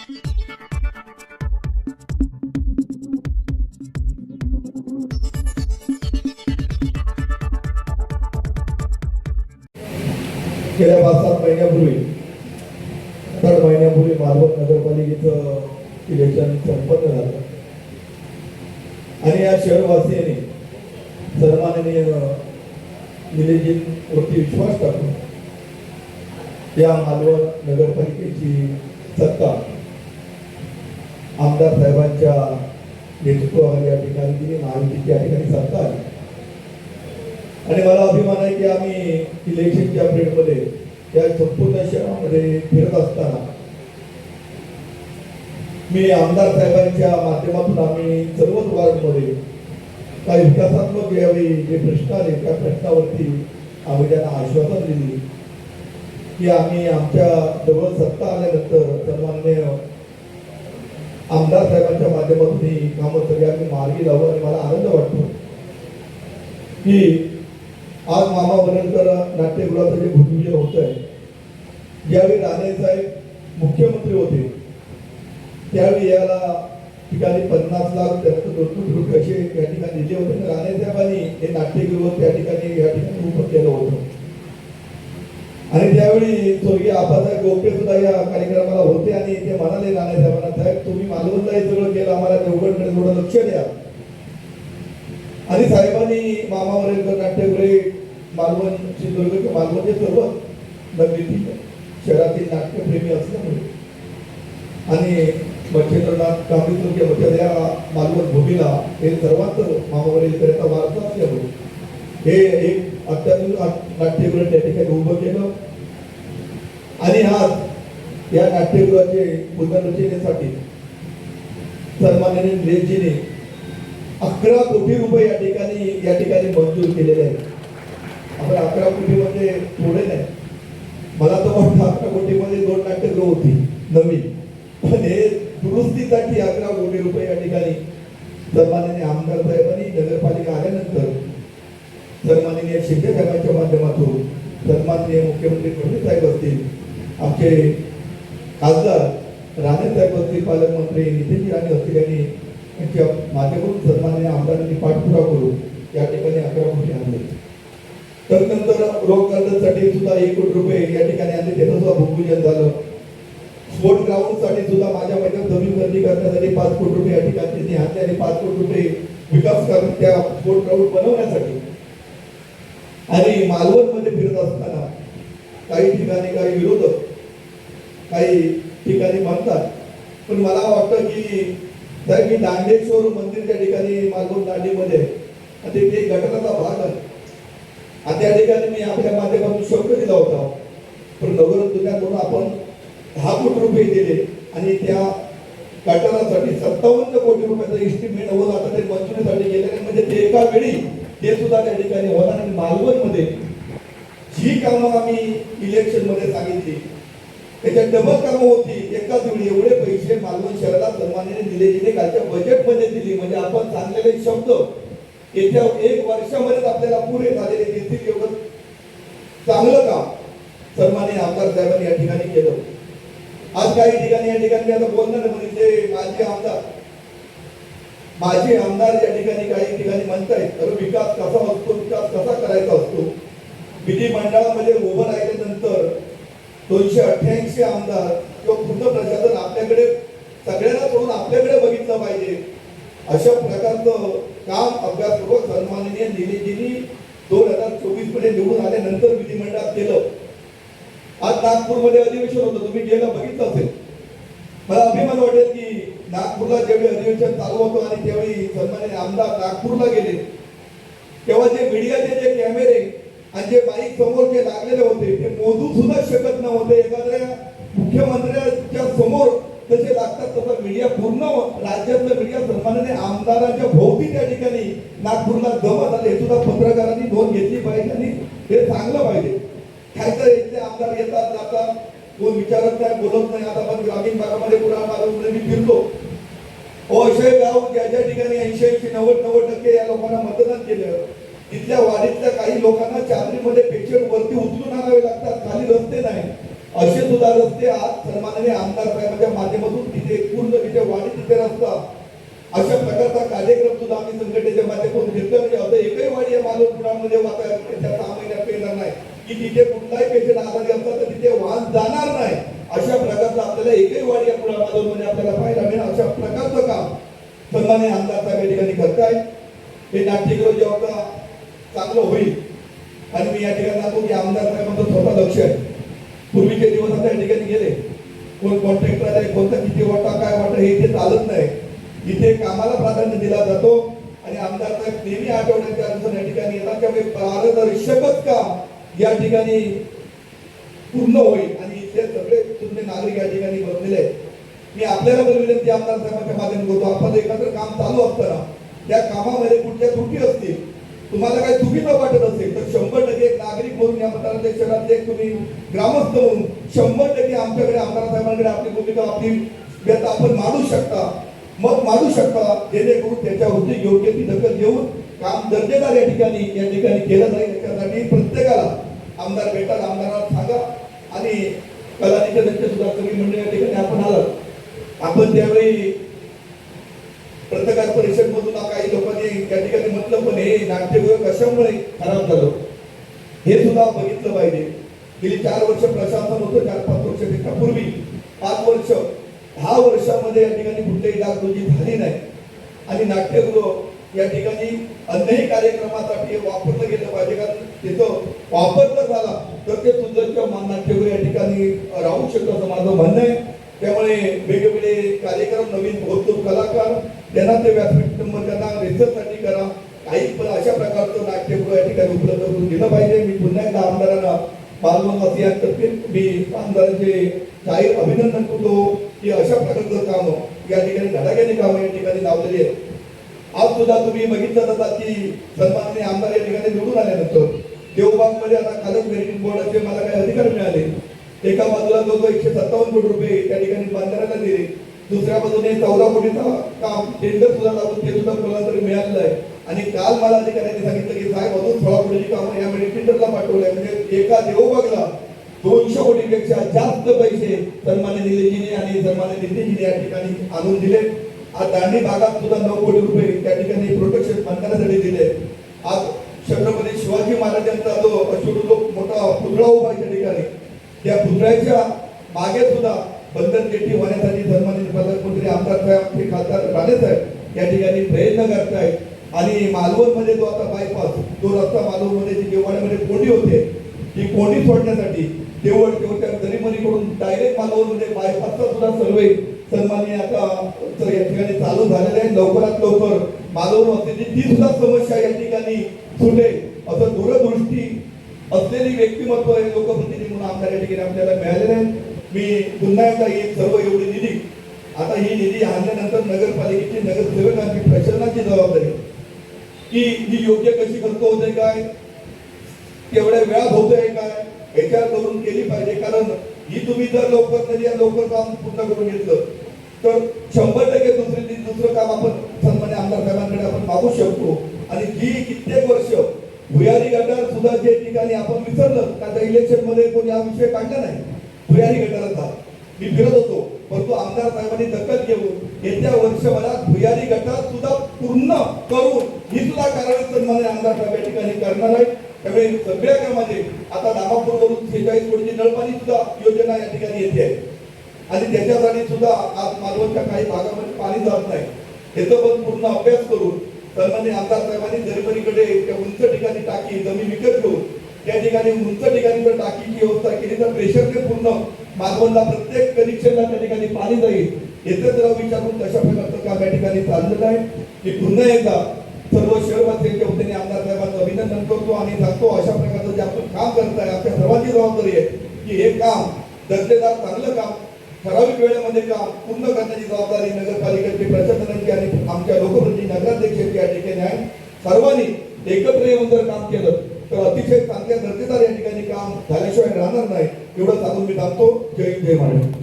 गेल्या 5-7 महिन्यापूर्वी 8 महिन्यापूर्वी मालवण नगरपालिकेचं इलेक्शन संपन्न झालं आणि या शहरवासियांनी सन्माननीय निलेशजींवरती विश्वास टाकून या मालवण नगरपालिकेची सत्ता आमदार साहेबांच्या नेतृत्वाखाली या ठिकाणी दिली, महायुतीची या ठिकाणी सत्ता आली आणि मला अभिमान आहे की आम्ही इलेक्शनच्या पिरियडमध्ये या संपूर्ण शहरामध्ये फिरत असताना मी आमदार साहेबांच्या माध्यमातून आम्ही सर्वच वार्डमध्ये काही विकासात्मक यावेळी जे प्रश्न आले त्या प्रश्नावरती आम्ही त्यांना आश्वासन दिली की आम्ही आमच्या जवळ सत्ता आल्यानंतर सन्माननीय आमदार साहेबांच्या माध्यमातून ही कामं सगळी आम्ही मार्गी लावू आणि मला आनंद वाटतो की आज मामा वरणकर नाट्यगृहाचं जे भूमिपूजन होत आहे, ज्यावेळी राणे साहेब मुख्यमंत्री होते त्यावेळी याला ठिकाणी 50 लाख रुपये असे या ठिकाणी दिले होते. राणे साहेबांनी हे नाट्यगृह त्या ठिकाणी या ठिकाणी उभं केलं होतं आणि त्यावेळी स्वर्गीय आबासाहेब गोपटे सुद्धा या कार्यक्रमाला होते आणि ते म्हणाले राणे साहेबांना, साहेब तुम्ही मालवणला हे सगळं केलं, आम्हाला देवगडकडे थोडं लक्ष द्या. आणि साहेबांनी मामा वरणकर नाट्यगृह मालवण सिंधुदुर्ग मालवणचे सर्व नगरीतील शहरातील नाट्यप्रेमी असल्यामुळे आणि मच्छिंद्रनाथ कांबळेकर मध्य या मालवण भूमीला हे सर्वात मामा वरणकरचा वारसा असल्यामुळे हे एक अत्याधुनिक नाट्यगृह त्या ठिकाणी उभं केलं आणि आज या नाट्यगृहाचे पुनर्रचनेसाठी सन्माननीय निलेशजीने 11 कोटी रुपये या ठिकाणी मंजूर केलेले आहेत. आपण 11 कोटी म्हणजे थोडे नाही, मला तर वाटतं 11 कोटीमध्ये 2 नाट्यगृह होती नवीन, पण हे दुरुस्तीसाठी 11 कोटी रुपये या ठिकाणी सन्माननीय आमदार साहेबांनी नगरपालिका आल्यानंतर सन्माननीय शिंदे साहेबांच्या माध्यमातून सन्माननीय मुख्यमंत्री फडणवीस साहेब असतील, आमचे खासदार राणे साहेब असतील, पालकमंत्री नितीन राणे असतील यांनी यांच्या माध्यमातून सन्माननीय आमदारांनी पाठपुरावा करून या ठिकाणी 11 कोटी आणले. तर नंतर रोग कर्जासाठी सुद्धा 1 कोटी रुपये या ठिकाणी आणले, त्याचं सुद्धा भूमिपूजन झालं. स्पोर्ट ग्राउंडसाठी सुद्धा माझ्या मैदान जमीन खरेदी करण्यासाठी 5 कोटी रुपये या ठिकाणी त्यांनी आणले आणि 5 कोटी रुपये विकास करून त्या स्पोर्ट ग्राउंड बनवण्यासाठी. आणि मालवणमध्ये फिरत असताना काही ठिकाणी काही विरोधक काही ठिकाणी म्हणतात, पण मला वाटतं की मी दांडेश्वर मंदिर त्या ठिकाणी मालवण दांडीमध्ये ते गटाराचा भाग आहे आणि त्या ठिकाणी मी आपल्या माध्यमातून शब्द दिला होता, पण नगर दुनियाकडून आपण 10 कोटी रुपये दिले आणि त्या गटारासाठी 57 कोटी रुपयाचा इस्टिमेट होऊन आता ते मंजुरीसाठी गेले, म्हणजे ते एका वेळी ते सुद्धा त्या ठिकाणी होणार. आणि मालवणमध्ये जी कामं आम्ही इलेक्शन मध्ये सांगितली त्याच्यात डबल कामं होती एकाच वेळी. एवढे पैसे मालवण शहराला सन्माननीय निलेशजीने कालच्या बजेटमध्ये दिली, म्हणजे आपण सांगलेले शब्द येत्या 1 वर्षामध्येच आपल्याला पुरे झालेले दिसतील. एवढं चांगलं काम सन्माननीय आमदार साहेबांनी या ठिकाणी केलं. आज काही ठिकाणी या ठिकाणी आता बोलणार म्हणजे माझे आमदार या ठिकाणी काही ठिकाणी म्हणतायत विकास कसा असतो, विकास कसा करायचा असतो. विधिमंडळामध्ये उभं राहिल्यानंतर 288 आमदार किंवा पूर्ण प्रशासन आपल्याकडे सगळ्यांना सोडून आपल्याकडे बघितलं पाहिजे, अशा प्रकारचं काम अभ्यासपूर्वक सन्माननीय निलेशजींनी 2024 मध्ये निवडून आल्यानंतर विधिमंडळात केलं. आज नागपूरमध्ये अधिवेशन होतं, तुम्ही गेलं बघितलं असेल. मला अभिमान वाटेल की नागपूरला ज्यावेळी अधिवेशन चालू होतं आणि त्यावेळी सन्माननीय आमदार नागपूरला गेले तेव्हा जे मीडियाचे जे कॅमेरे आणि जे माईक समोर जे लागलेले होते ते मोजू सुद्धा शकत नव्हते. एखाद्या मुख्यमंत्र्यांच्या समोर तसे लागतात तसं मीडिया पूर्ण राज्यातलं मीडिया सन्माननीय आमदारांच्या भोवती त्या ठिकाणी नागपूरला जमत आले. हे सुद्धा पत्रकारांनी नोंद घेतली पाहिजे आणि हे सांगलं पाहिजे. काय तर इथले आमदार येतात जातात, कोण विचारत नाही, बोलत नाही. आता पण ग्रामीण भागामध्ये पुरामध्ये मी फिरतो, असे गाव ज्या ठिकाणी 80-90% या लोकांना मतदान केलं, तिथल्या वाडीतल्या काही लोकांना चादरीमध्ये पेशंट वरती उचलून आणावे लागतात, खाली रस्ते नाही. असे सुद्धा रस्ते आज सन्माननीय आमदार साहेबांच्या माध्यमातून तिथे पूर्ण तिथे वाढी तिथे रस्ता अशा प्रकारचा कार्यक्रम सुद्धा आम्ही संघटनेच्या माध्यमातून घेतला. म्हणजे असं एकही वाडी या मालवणमध्ये त्या 6 महिन्यात येणार नाही की तिथे कुठलाही पेशंट आजारी असला तर तिथे वाहन जाणार नाही. अशा प्रकारचं आपल्याला एकही वाडी या मालवणमध्ये आपल्याला पाहायला मिळेल. अशा प्रकारचं काम सन्माननीय आमदार साहेब या ठिकाणी करताय. हे नाट्यगृह जेव्हा चांगलं होईल आणि मी या ठिकाणी सांगतो की आमदार साहेबांचं स्वतः लक्ष आहे. पूर्वीचे दिवस आता या ठिकाणी गेले. कोण कॉन्ट्रॅक्टर आहे, कोणता किती वाटा काय वाटा हे इथे चालत नाही. इथे कामाला प्राधान्य दिला जातो आणि आमदार साहेब नेहमी आठवड्याच्या अनुसार या ठिकाणी येतात. त्यामुळे पारदर्शकच काम या ठिकाणी पूर्ण होईल आणि इथले सगळे तुमचे नागरिक या ठिकाणी बसलेले आहेत. मी आपल्याला पण विनंती आमदार साहेबांच्या माध्यमातून करतो, आपण एकत्र काम चालू असताना त्या कामामध्ये कुठल्या त्रुटी असतील, तुम्हाला काही चुकीचं वाटत असेल तर 100% एक नागरिक म्हणून या मतदाराच्या शहरातले तुम्ही ग्रामस्थ म्हणून 100% आमच्याकडे आमदार साहेबांकडे आपली भूमिका आपली व्यथा आपण मांडू शकता, मत मांडू शकता, जेणेकरून त्याच्यावरती योग्य ती दखल घेऊन काम दर्जेदार या ठिकाणी केलं जाईल. त्याच्यासाठी प्रत्येकाला आमदार भेटायला आमदाराला सांगा आणि कलानिकेतनचे सुद्धा सगळी मंडळी या ठिकाणी आपण आलात. आपण त्यावेळी पत्रकार परिषद मधून काही लोकांनी त्या ठिकाणी म्हटलं पण हे नाट्यगृह कशामुळे खराब झालं हे सुद्धा बघितलं पाहिजे. गेली 4 वर्ष प्रशासन होतं, 4-5 वर्ष त्याच्या पूर्वी 5 वर्ष 10 वर्षामध्ये या ठिकाणी कुठलीही डागडुजी झाली नाही आणि नाट्यगृह या ठिकाणी अन्यही कार्यक्रमासाठी वापरलं गेलं पाहिजे. कारण त्याचं वापर जर झाला तर ते सुंदर नाट्यगृह या ठिकाणी राहू शकतं असं माझं म्हणणं आहे. त्यामुळे वेगवेगळे कार्यक्रम नवीन भरपूर कलाकार त्यांना ते व्यासपीठ नंबर त्यांना रिसर्चसाठी करा. काही पण अशा प्रकारचं नाट्यगृह या ठिकाणी उपलब्ध करून दिलं पाहिजे. मी पुन्हा एकदा आमदारांना बालवनवासियांतर्फे मी आमदारांचे जाहीर अभिनंदन करतो की अशा प्रकारचं काम या ठिकाणी धडाक्याने कामं या ठिकाणी लावलेली आहेत. आज सुद्धा तुम्ही बघितलं जातात की सन्माननीय आमदार या ठिकाणी निवडून आल्यानंतर देवबागमध्ये आता खालच मेरिट बोर्डाचे मला काही अधिकार मिळाले. एका बाजूला जो 157 कोटी रुपये त्या ठिकाणी बांधणाऱ्याला दिले, दुसऱ्या बाजूने 14 कोटीचा काम टेंडर सुद्धा लागून ते सुद्धा कोणाला तरी मिळालेलं आहे. आणि काल मला अधिकाऱ्यांनी सांगितलं की साहेब अजून 16 कोटीची कामं यामध्ये टेंडरला पाठवलंय. म्हणजे एका देवबागला 200 कोटीपेक्षा जास्त पैसे सन्मान्य निलेजीने आणि सन्मान्य नितीनजीने या ठिकाणी आणून दिले. आज दांडी भागात सुद्धा 9 कोटी रुपये त्या ठिकाणी प्रोटेक्शन बांधण्यासाठी दिले. आज छत्रपती शिवाजी महाराजांचा जो अशोक मोठा पुतळा उभा त्या ठिकाणी, त्या पुतळ्याच्या मागे सुद्धा बंधन जेटी होण्यासाठी सन्मानित पालकमंत्री आमदार साहेब ते खासदार राणे साहेब या ठिकाणी प्रयत्न करतायत. आणि मालवणमध्ये जो आता बायपास तो रस्ता मालवणमध्ये जी देवाड्यामध्ये कोंडी होते ती कोंडी सोडण्यासाठी त्या दरीमरीकडून डायरेक्ट मालवणमध्ये बायपासचा सुद्धा सर्वे सन्माननीय आता या ठिकाणी चालू झालेले आहे. लवकरात लवकर मालवण असलेली ती सुद्धा समस्या या ठिकाणी सुटेल असं दूरदृष्टी असलेली व्यक्तिमत्व हे लोकप्रतिनिधी म्हणून आमदार या ठिकाणी आपल्याला मिळालेले आहे. मी पुन्हा एकदा ही सर्व एवढी निधी आता ही निधी आणल्यानंतर नगरपालिकेची नगरसेवकांची प्रशासनाची जबाबदारी की ही योग्य कशी खर्च होते काय, तेवढ्या वेळात होतोय काय विचार करून केली पाहिजे. कारण ही तुम्ही जर लवकर काम पूर्ण करून घेतलं तर 100% दुसरं काम आपण सन्मान्य आमदार साहेबांकडे आपण मागू शकतो. आणि जी कित्येक वर्ष भुयारी गटार सुद्धा जे ठिकाणी आपण विसरलं, आता इलेक्शन मध्ये कोणी हा विषय काढला नाही भुयारी गटाराचा. मी फिरत होतो परंतु आमदार साहेबांनी दखल घेऊन येत्या वर्षभरात भुयारी गटार सुद्धा पूर्ण करून ही सुद्धा कारवाई सन्मान्य आमदार साहेब या ठिकाणी करणार आहेत. त्यामुळे सगळ्या कामामध्ये आता नामापूरवरून 46 कोटीची नळपाणी सुद्धा योजना या ठिकाणी येते आहे आणि त्याच्यासाठी सुद्धा आज मालवणच्या काही भागामध्ये पाणी जात नाही. याचा पण पूर्ण अभ्यास करून सन्मान्य आमदार साहेबांनी दरीमरीकडे त्या उंच ठिकाणी टाकी जमीन विकत घेऊन त्या ठिकाणी उंच ठिकाणी जर टाकीची व्यवस्था केली तर प्रेशरने पूर्ण मालवणला प्रत्येक कनेक्शनला त्या ठिकाणी पाणी जाईल. याचं जरा विचारून कशा प्रकारचं काम या ठिकाणी चाललेलं आहे. मी पुन्हा एकदा सर्व शहरवासियांच्या वतीने आमदार साहेबांचं अभिनंदन करतो आणि सांगतो अशा प्रकारचं जे आपण काम करताय आपल्या सर्वांची जबाबदारी आहे की हे काम दर्जेदार चांगलं काम ठराविक वेळेमध्ये काम पूर्ण करण्याची जबाबदारी नगरपालिकेची प्रशासनाची आणि आमच्या लोकप्रतिनिधी नगराध्यक्षांची या ठिकाणी आहे. सर्वांनी एकत्र येऊन जर काम केलं तर अतिशय चांगल्या दर्जेदार या ठिकाणी काम झाल्याशिवाय राहणार नाही. एवढं सांगून मी थांबतो. जय हिंद जय महाराष्ट्र.